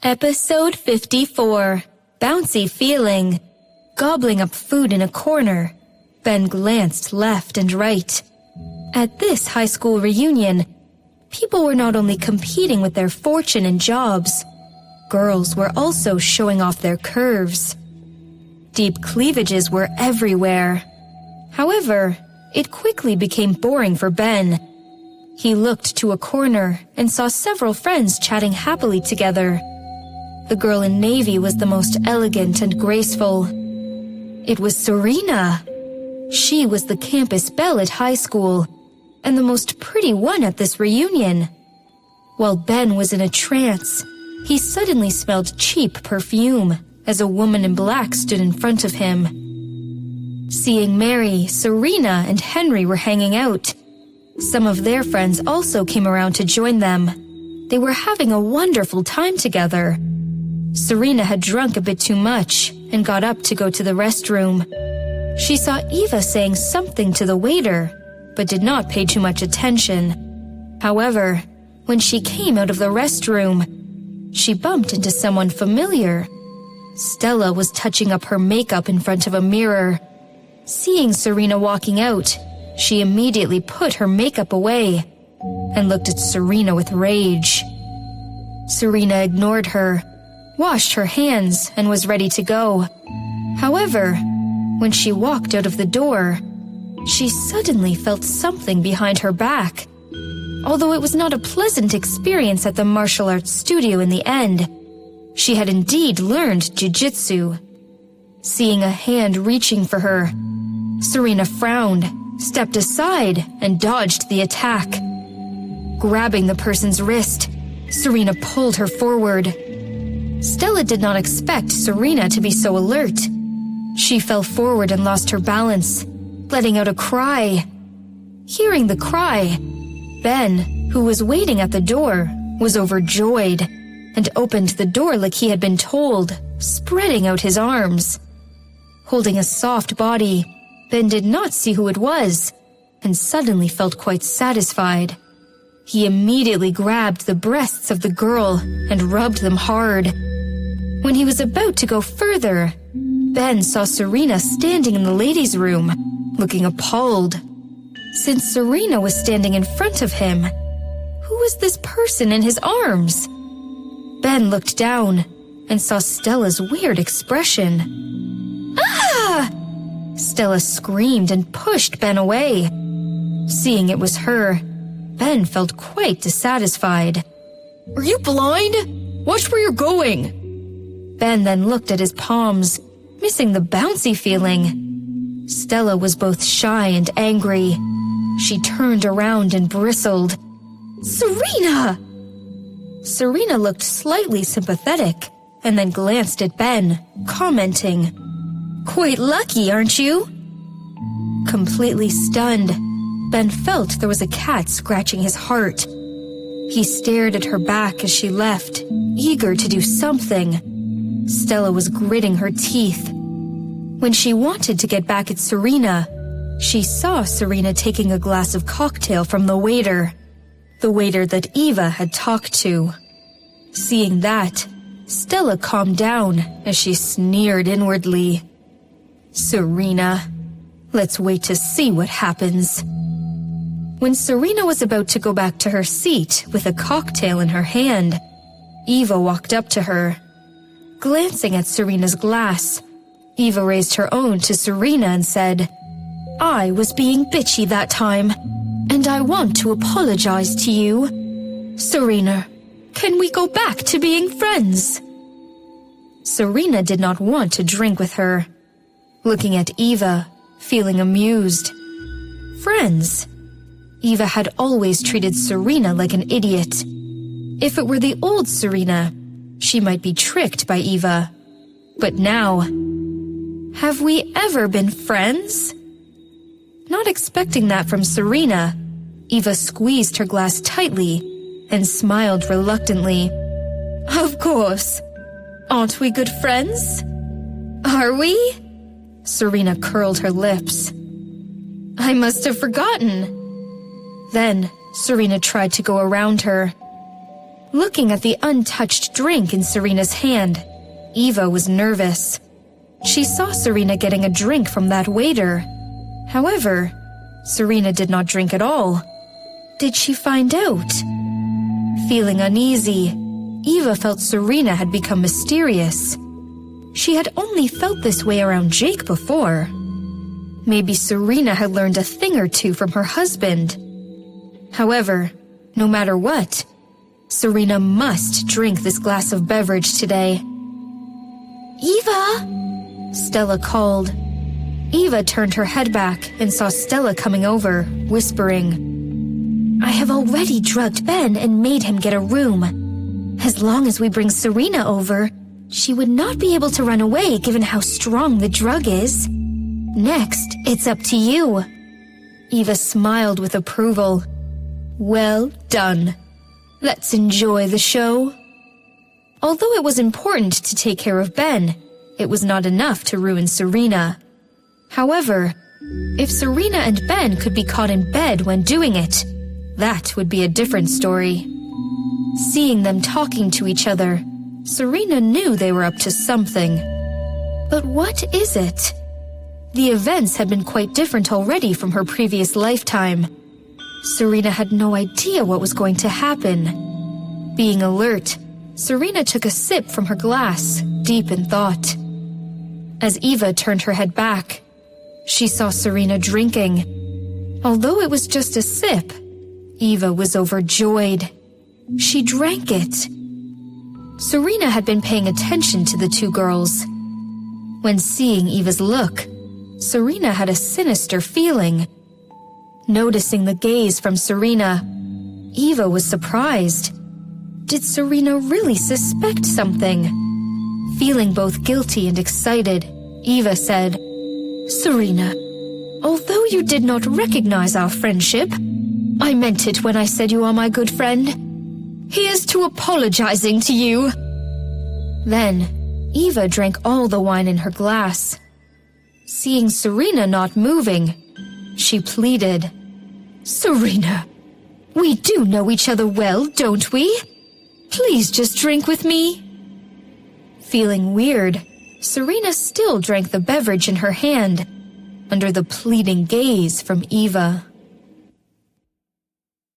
Episode 54. Bouncy Feeling. Gobbling up food in a corner, Ben glanced left and right. At this high school reunion, people were not only competing with their fortune and jobs, girls were also showing off their curves. Deep cleavages were everywhere. However, it quickly became boring for Ben. He looked to a corner and saw several friends chatting happily together. The girl in navy was the most elegant and graceful. It was Serena. She was the campus belle at high school, and the most pretty one at this reunion. While Ben was in a trance, he suddenly smelled cheap perfume as a woman in black stood in front of him. Seeing Mary, Serena, and Henry were hanging out, some of their friends also came around to join them. They were having a wonderful time together. Serena had drunk a bit too much and got up to go to the restroom. She saw Eva saying something to the waiter, but did not pay too much attention. However, when she came out of the restroom, she bumped into someone familiar. Stella was touching up her makeup in front of a mirror. Seeing Serena walking out, she immediately put her makeup away and looked at Serena with rage. Serena ignored her, washed her hands, and was ready to go. However, when she walked out of the door, she suddenly felt something behind her back. Although it was not a pleasant experience at the martial arts studio in the end, she had indeed learned jiu-jitsu. Seeing a hand reaching for her, Serena frowned, stepped aside, and dodged the attack. Grabbing the person's wrist, Serena pulled her forward. Stella did not expect Serena to be so alert. She fell forward and lost her balance, letting out a cry. Hearing the cry, Ben, who was waiting at the door, was overjoyed and opened the door like he had been told, spreading out his arms. Holding a soft body, Ben did not see who it was and suddenly felt quite satisfied. He immediately grabbed the breasts of the girl and rubbed them hard. When he was about to go further, Ben saw Serena standing in the ladies' room, looking appalled. Since Serena was standing in front of him, who was this person in his arms? Ben looked down and saw Stella's weird expression. Ah! Stella screamed and pushed Ben away. Seeing it was her, Ben felt quite dissatisfied. Are you blind? Watch where you're going. Ben then looked at his palms, missing the bouncy feeling. Stella was both shy and angry. She turned around and bristled. Serena! Serena looked slightly sympathetic and then glanced at Ben, commenting, "Quite lucky, aren't you?" Completely stunned, Ben felt there was a cat scratching his heart. He stared at her back as she left, eager to do something. Stella was gritting her teeth. When she wanted to get back at Serena, she saw Serena taking a glass of cocktail from the waiter that Eva had talked to. Seeing that, Stella calmed down as she sneered inwardly. Serena, let's wait to see what happens. When Serena was about to go back to her seat with a cocktail in her hand, Eva walked up to her. Glancing at Serena's glass, Eva raised her own to Serena and said, "I was being bitchy that time, and I want to apologize to you. Serena, can we go back to being friends?" Serena did not want to drink with her. Looking at Eva, feeling amused. Friends? Eva had always treated Serena like an idiot. If it were the old Serena, she might be tricked by Eva. But now, have we ever been friends? Not expecting that from Serena, Eva squeezed her glass tightly and smiled reluctantly. Of course. Aren't we good friends? Are we? Serena curled her lips. I must have forgotten. Then Serena tried to go around her. Looking at the untouched drink in Serena's hand, Eva was nervous. She saw Serena getting a drink from that waiter. However, Serena did not drink at all. Did she find out? Feeling uneasy, Eva felt Serena had become mysterious. She had only felt this way around Jake before. Maybe Serena had learned a thing or two from her husband. However, no matter what, Serena must drink this glass of beverage today. "Eva!" Stella called. Eva turned her head back and saw Stella coming over, whispering, "I have already drugged Ben and made him get a room. As long as we bring Serena over, she would not be able to run away given how strong the drug is. Next, it's up to you." Eva smiled with approval. "Well done. Let's enjoy the show." Although it was important to take care of Ben, it was not enough to ruin Serena. However, if Serena and Ben could be caught in bed when doing it, that would be a different story. Seeing them talking to each other, Serena knew they were up to something. But what is it? The events had been quite different already from her previous lifetime. Serena had no idea what was going to happen. Being alert, Serena took a sip from her glass, deep in thought. As Eva turned her head back, she saw Serena drinking. Although it was just a sip, Eva was overjoyed. She drank it. Serena had been paying attention to the two girls. When seeing Eva's look, Serena had a sinister feeling. Noticing the gaze from Serena, Eva was surprised. Did Serena really suspect something? Feeling both guilty and excited, Eva said, "Serena, although you did not recognize our friendship, I meant it when I said you are my good friend. Here's to apologizing to you." Then, Eva drank all the wine in her glass. Seeing Serena not moving, she pleaded, "Serena, we do know each other well, don't we? Please just drink with me." Feeling weird, Serena still drank the beverage in her hand, under the pleading gaze from Eva.